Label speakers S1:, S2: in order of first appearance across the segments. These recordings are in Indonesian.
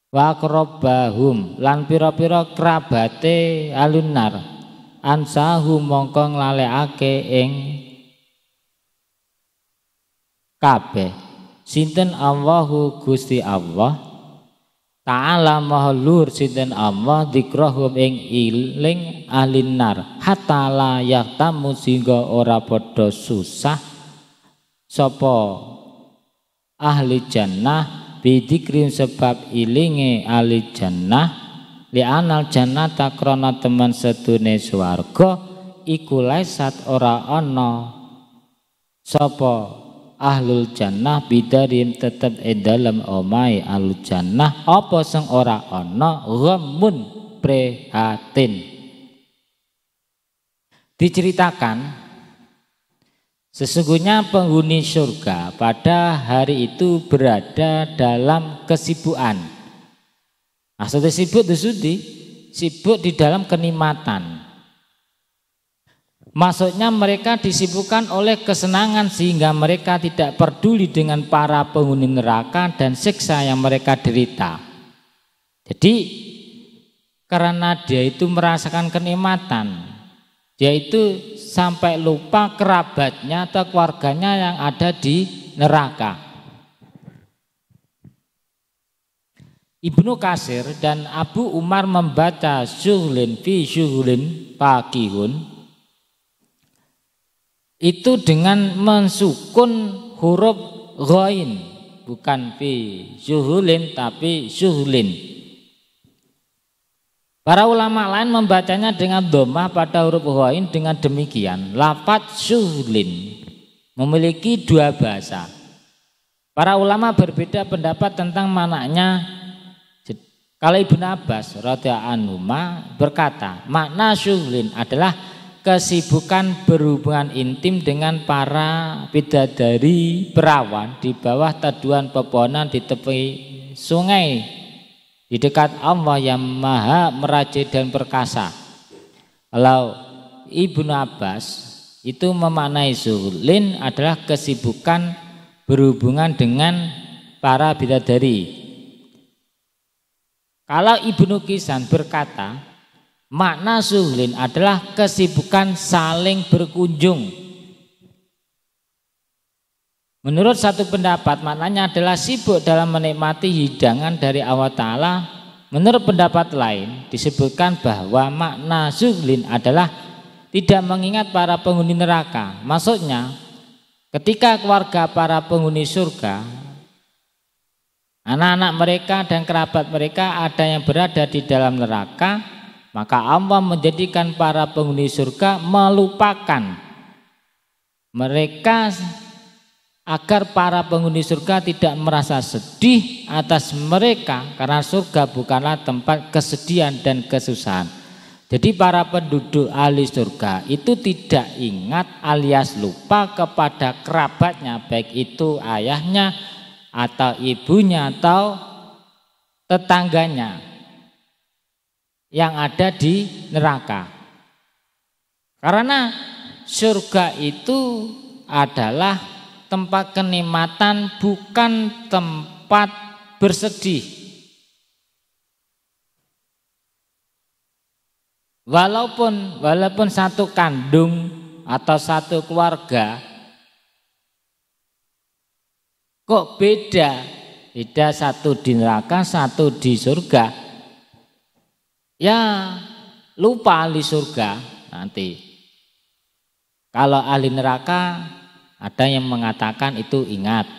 S1: wa aqrabahum lan pira-pira kerabate alunar ansahu mongko nglalekake ing kabeh sinten Allahu Gusti Allah ta'ala maha luhur sinten Allah dzikrahum ing iling alunar hatta la yaqtamu sehingga ora padha susah sapa ahli jannah bidikrin sebab ilinge ahli jannah li anal jannata krana temen sedune swarga iku laisat ora ana sapa ahlul jannah bidarim tetep dalam omai ahlul jannah apa sing ora ana ghamun prihatin. Diceritakan sesungguhnya penghuni surga pada hari itu berada dalam kesibukan. Maksudnya sibuk disudi, sibuk di dalam kenikmatan. Maksudnya mereka disibukkan oleh kesenangan sehingga mereka tidak peduli dengan para penghuni neraka dan siksa yang mereka derita. Jadi karena dia itu merasakan kenikmatan, dia itu sampai lupa kerabatnya atau keluarganya yang ada di neraka. Ibnu Katsir dan Abu Umar membaca syughlin fi syughlin fakihun itu dengan mensukun huruf ghain, bukan fi syughlin tapi syughlin. Para ulama lain membacanya dengan dhammah pada huruf ghain. Dengan demikian lafadz syughlin memiliki dua bahasa. Para ulama berbeda pendapat tentang maknanya. Kalau Ibnu Abbas radhiyallahu anhu berkata, makna syughlin adalah kesibukan berhubungan intim dengan para bidadari perawan di bawah teduhan pepohonan di tepi sungai di dekat Allah yang maha merajai dan perkasa. Kalau Ibnu Abbas itu memaknai syughlin adalah kesibukan berhubungan dengan para bidadari. Kalau Ibnu Kisan berkata makna syughlin adalah kesibukan saling berkunjung. Menurut satu pendapat maknanya adalah sibuk dalam menikmati hidangan dari Allah Ta'ala. Menurut pendapat lain disebutkan bahwa makna syughlin adalah tidak mengingat para penghuni neraka. Maksudnya ketika keluarga para penghuni surga, anak-anak mereka dan kerabat mereka ada yang berada di dalam neraka, maka Allah menjadikan para penghuni surga melupakan mereka agar para penghuni surga tidak merasa sedih atas mereka karena surga bukanlah tempat kesedihan dan kesusahan. Jadi para penduduk ahli surga itu tidak ingat alias lupa kepada kerabatnya, baik itu ayahnya atau ibunya atau tetangganya yang ada di neraka. Karena surga itu adalah tempat kenikmatan, bukan tempat bersedih. Walaupun satu kandung atau satu keluarga kok beda satu di neraka, satu di surga. Ya lupa ahli surga nanti. Kalau ahli neraka ada yang mengatakan itu ingat.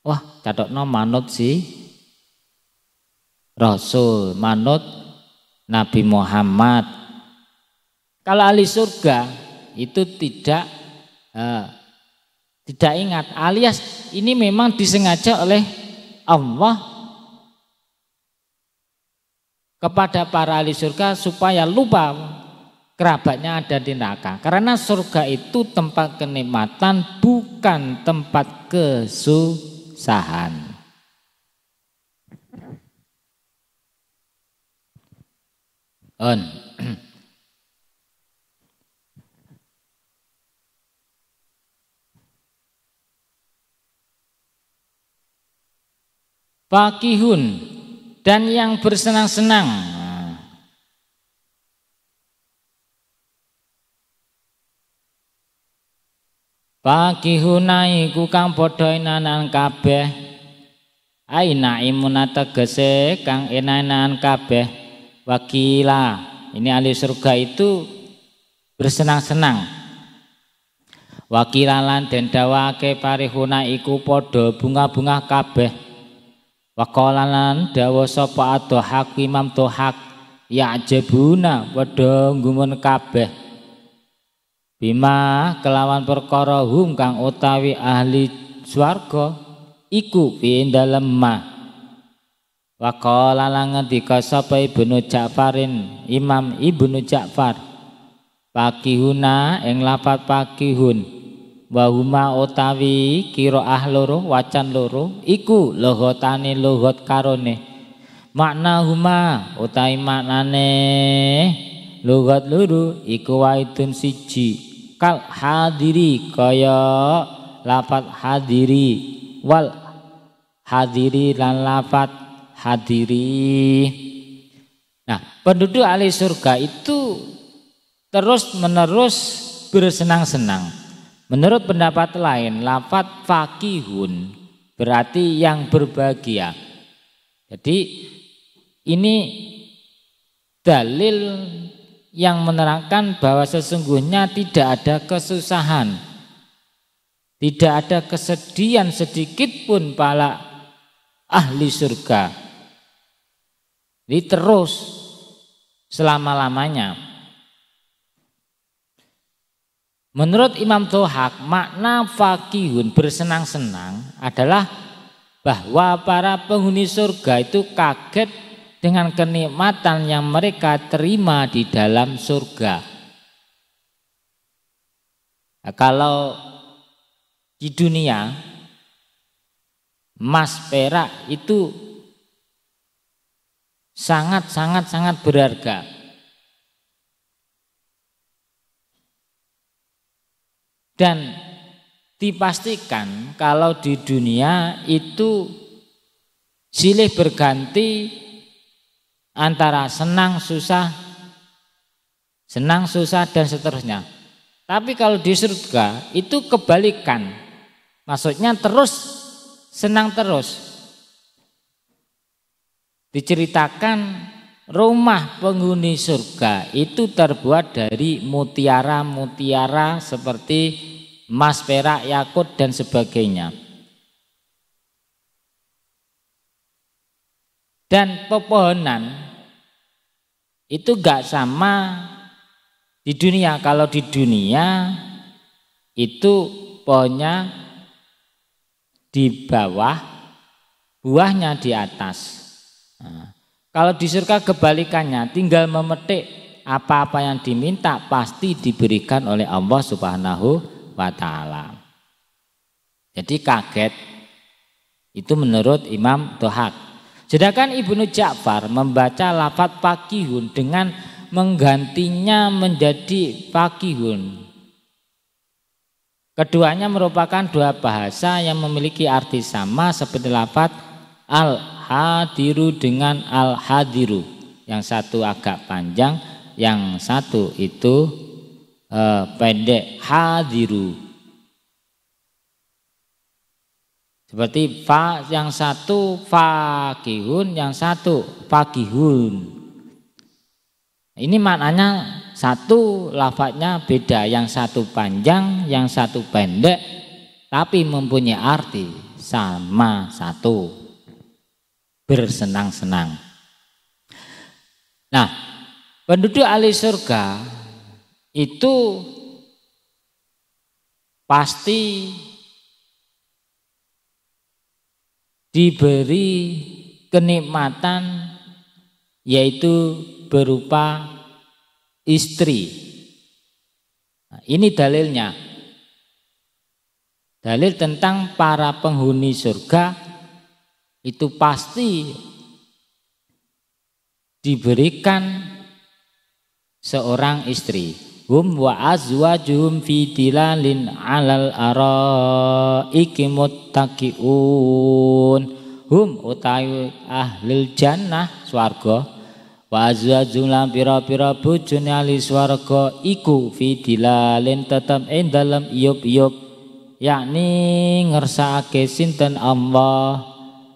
S1: Wah, catokno manut si Rasul, manut Nabi Muhammad. Kalau ahli surga itu tidak ingat, alias ini memang disengaja oleh Allah kepada para ahli surga supaya lupa kerabatnya ada di neraka. Karena surga itu tempat kenikmatan, bukan tempat kesusahan. Fakihun dan yang bersenang-senang. Fakihuna iku kang padha enanan kabeh, aina imuna tegese kang enanan kabeh. Wakila, ini ahli surga itu bersenang-senang. Wakilalan den dawake parihuna iku padha bunga-bunga kabeh. Waqalalan dawa sapa Ad-Dhahhak Imam Dhahhak, ya jabuna padha gumun kabeh. Bima kelawan perkara hum kang utawi ahli swarga iku fi dalem mah. Waqala lan ngendika sapa Ibnu Ja'farin, Imam Ibnu Ja'far, pakihuna ing lafat pakihun wa huma utawi qiraah loro wacan loro iku lughotane lughat karone. Makna huma utawi maknane lughat loro iku waidun siji, kal hadiri kaya lafat hadiri, wal hadiri lan lafat hadiri. Nah, penduduk ahli surga itu terus menerus bersenang-senang. Menurut pendapat lain, lafat fakihun berarti yang berbahagia. Jadi ini dalil yang menerangkan bahwa sesungguhnya tidak ada kesusahan, tidak ada kesedihan sedikit pun para ahli surga. Ini terus selama-lamanya. Menurut Imam Dhahhak, makna fakihun bersenang-senang adalah bahwa para penghuni surga itu kaget dengan kenikmatan yang mereka terima di dalam surga. Nah, kalau di dunia emas perak itu sangat berharga. Dan dipastikan kalau di dunia itu silih berganti antara senang susah dan seterusnya. Tapi kalau di surga itu kebalikan, maksudnya terus senang terus. Diceritakan rumah penghuni surga itu terbuat dari mutiara-mutiara seperti emas, perak, yakut dan sebagainya. Dan pepohonan itu gak sama di dunia. Kalau di dunia itu pohonnya di bawah, buahnya di atas. Nah, kalau di surga kebalikannya, tinggal memetik apa-apa yang diminta pasti diberikan oleh Allah Subhanahu wa Ta'ala. Jadi kaget, itu menurut Imam Dhahhak. Sedangkan Ibnu Ja'far membaca lafaz fakihun dengan menggantinya menjadi fakihun. Keduanya merupakan dua bahasa yang memiliki arti sama seperti lafaz al-hadiru dengan al-hadiru. Yang satu agak panjang, yang satu itu pendek, hadiru. Seperti fa yang satu fakihun, yang satu fakihun. Ini maknanya satu, lafadznya beda, yang satu panjang, yang satu pendek, tapi mempunyai arti sama satu, bersenang-senang. Nah, penduduk ahli surga itu pasti diberi kenikmatan, yaitu berupa istri. Nah, ini dalilnya. Dalil tentang para penghuni surga itu pasti diberikan seorang istri. Hum wa azwajuhum fi dilalin alal araiki muttaqiun hum utawi ahlil jannah swarga wa azwajun lan pira-pira bojone ahli swarga iku fi dilalin tetep ing dalem iyub-iyub yakni ngersakake sinten Allah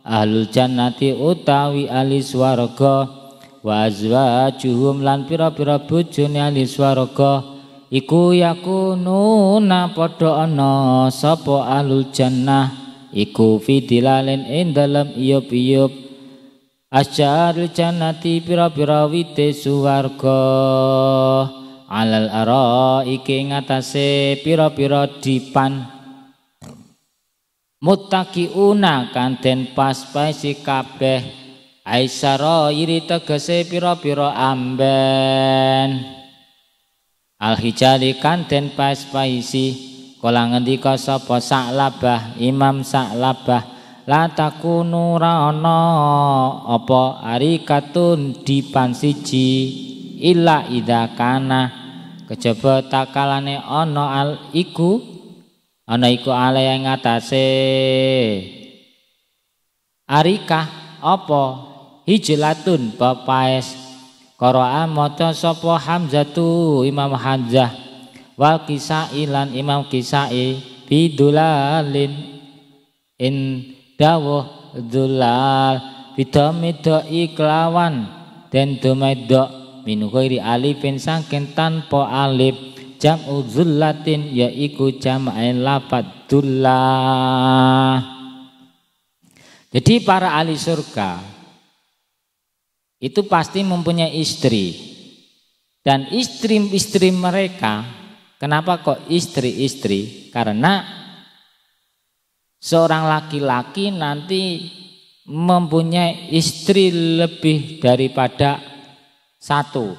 S1: ahlul jannati utawi ahli swarga wa azwajuhum lan pira-pira bojone ahli swarga iku yakununa padha ana sapa ahlul jannah iku fi dilalin ing dalem iyub-iyub asyarul jannati pira-pira wite swarga alal araiki ngatasé pira-pira dipan muttaqiuna kanten pas-pasi kabeh aisara iri tegese pira-pira amben al-hijali kanten pas-paisi kala ngendika sapa Sa'labah Imam Sa'labah la takunu rana apa arikatun dipan siji illa idza kana kejaba takalane ana iku ale yang ngatasé arikah apa hijlatun papaes qara'a maca sapa Hamzatu Imam Hamzah wal Kisai lan Imam Kisai bidulalin in dawuh dzulal bidamidha iklawan den domedok min ghairi alifin saking tanpa alif jam'u dzullatin yaiku jam'ain lafadz dzullah. Jadi para ahli surga itu pasti mempunyai istri dan istri-istri mereka, kenapa kok istri-istri? Karena seorang laki-laki nanti mempunyai istri lebih daripada satu,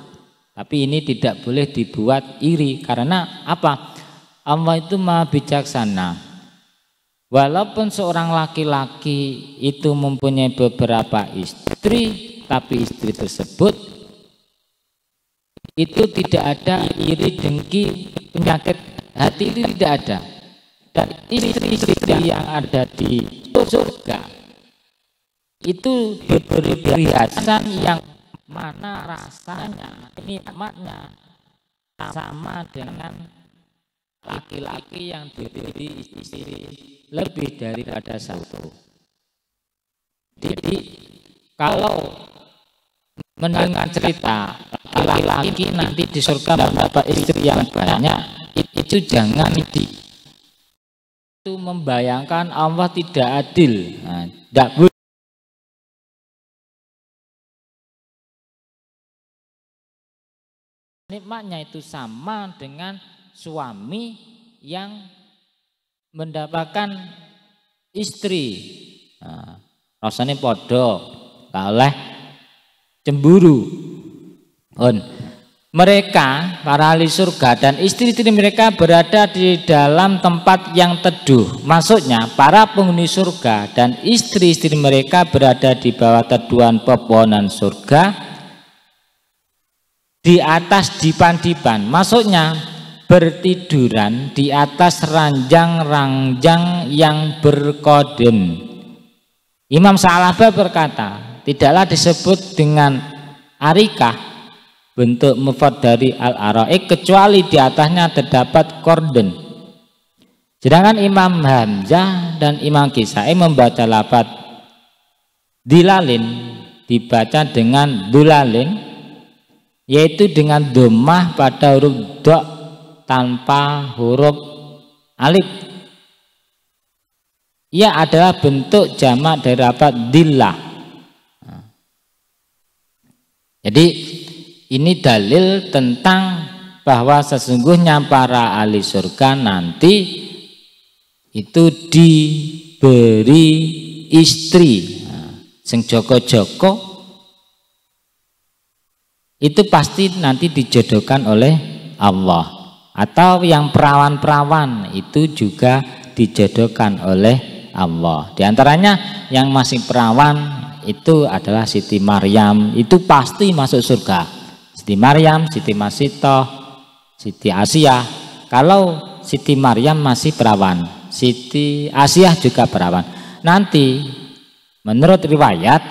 S1: tapi ini tidak boleh dibuat iri. Karena apa? Allah itu maha bijaksana. Walaupun seorang laki-laki itu mempunyai beberapa istri, tapi istri tersebut itu tidak ada iri, dengki, penyakit hati, itu tidak ada. Dan istri-istri yang ada di surga itu diberi perhiasan yang mana rasanya, nikmatnya sama dengan laki-laki yang diberi istri lebih daripada satu. Jadi kalau mendengar cerita laki-laki nanti di surga mendapat istri yang banyak, itu jangan itu membayangkan Allah tidak adil. Nah, tidak boleh. Nikmatnya itu sama dengan suami yang mendapatkan istri. Nah, rasanya podo, oleh cemburu. Mereka para ahli surga dan istri-istri mereka berada di dalam tempat yang teduh. Maksudnya para penghuni surga dan istri-istri mereka berada di bawah teduhan pepohonan surga, di atas dipan-dipan. Maksudnya bertiduran di atas ranjang-ranjang yang berkoden. Imam Sa'labah berkata, tidaklah disebut dengan arikah bentuk mufrad dari al-araik kecuali di atasnya terdapat korden. Sedangkan Imam Hamzah dan Imam Kisai membaca lafaz dilalin dibaca dengan dulalin, yaitu dengan dhammah pada huruf dha tanpa huruf alif. Ia adalah bentuk jamak dari lafaz dillah. Jadi ini dalil tentang bahwa sesungguhnya para ahli surga nanti itu diberi istri. Sing joko-joko itu pasti nanti dijodohkan oleh Allah, atau yang perawan-perawan itu juga dijodohkan oleh Allah. Di antaranya yang masih perawan itu adalah Siti Maryam, itu pasti masuk surga. Siti Maryam, Siti Masitoh, Siti Asiyah. Kalau Siti Maryam masih perawan, Siti Asiyah juga perawan. Nanti Menurut riwayat